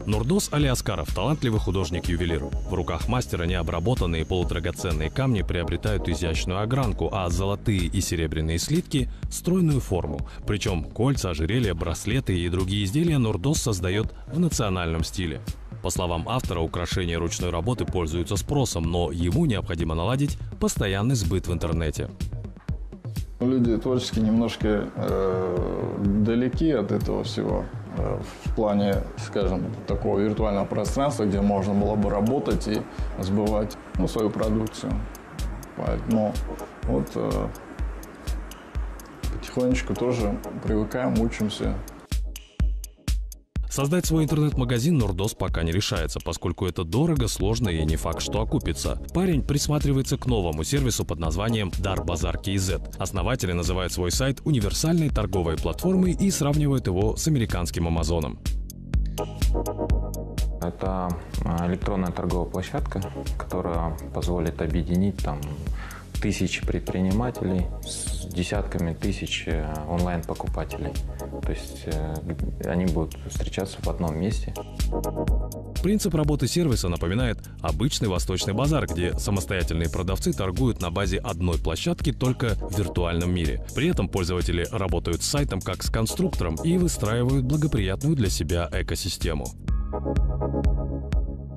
Нурдос Алиаскаров – талантливый художник-ювелир. В руках мастера необработанные полудрагоценные камни приобретают изящную огранку, а золотые и серебряные слитки – стройную форму. Причем кольца, ожерелья, браслеты и другие изделия Нурдос создает в национальном стиле. По словам автора, украшения ручной работы пользуются спросом, но ему необходимо наладить постоянный сбыт в интернете. Люди творчески немножко далеки от этого всего. В плане, скажем, такого виртуального пространства, где можно было бы работать и сбывать свою продукцию. Поэтому потихонечку тоже привыкаем, учимся. Создать свой интернет-магазин Нурдос пока не решается, поскольку это дорого, сложно и не факт, что окупится. Парень присматривается к новому сервису под названием Дар-Базар.kz. Основатели называют свой сайт универсальной торговой платформой и сравнивают его с американским Амазоном. Это электронная торговая площадка, которая позволит объединить тысячи предпринимателей с десятками тысяч онлайн-покупателей. То есть они будут встречаться в одном месте. Принцип работы сервиса напоминает обычный восточный базар, где самостоятельные продавцы торгуют на базе одной площадки только в виртуальном мире. При этом пользователи работают с сайтом как с конструктором и выстраивают благоприятную для себя экосистему.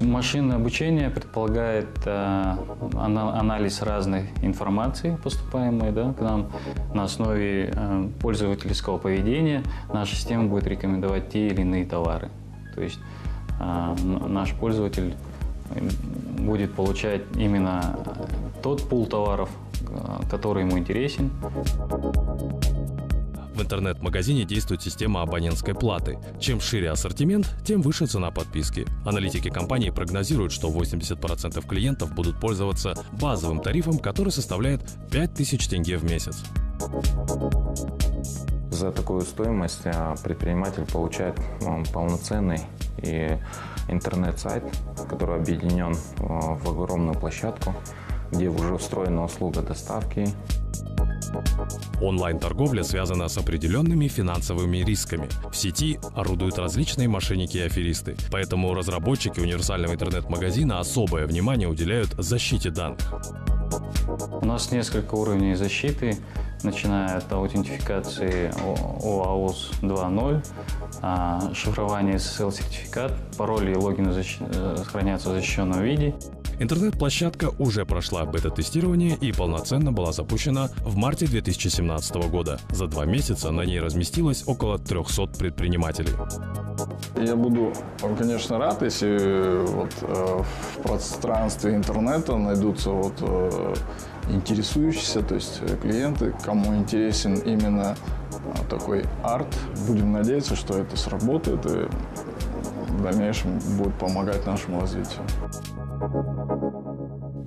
Машинное обучение предполагает анализ разной информации, поступаемой к нам. На основе пользовательского поведения наша система будет рекомендовать те или иные товары. То есть наш пользователь будет получать именно тот пул товаров, который ему интересен. В интернет-магазине действует система абонентской платы. Чем шире ассортимент, тем выше цена подписки. Аналитики компании прогнозируют, что 80% клиентов будут пользоваться базовым тарифом, который составляет 5000 тенге в месяц. За такую стоимость предприниматель получает полноценный интернет-сайт, который объединен в огромную площадку, где уже встроена услуга доставки. Онлайн-торговля связана с определенными финансовыми рисками. В сети орудуют различные мошенники и аферисты. Поэтому разработчики универсального интернет-магазина особое внимание уделяют защите данных. У нас несколько уровней защиты, начиная от аутентификации ОАУС 2.0, шифрование SSL-сертификат, пароли и логины хранятся в защищенном виде. Интернет-площадка уже прошла бета-тестирование и полноценно была запущена в марте 2017 года. За 2 месяца на ней разместилось около 300 предпринимателей. Я буду, конечно, рад, если в пространстве интернета найдутся интересующиеся, то есть клиенты, кому интересен именно такой арт. Будем надеяться, что это сработает и в дальнейшем будет помогать нашему развитию.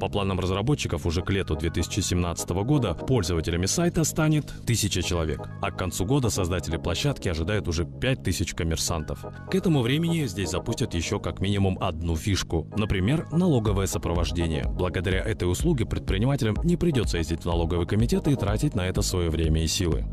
По планам разработчиков, уже к лету 2017 года пользователями сайта станет 1000 человек, а к концу года создатели площадки ожидают уже 5000 коммерсантов. К этому времени здесь запустят еще как минимум одну фишку, например, налоговое сопровождение. Благодаря этой услуге предпринимателям не придется ездить в налоговый комитет и тратить на это свое время и силы.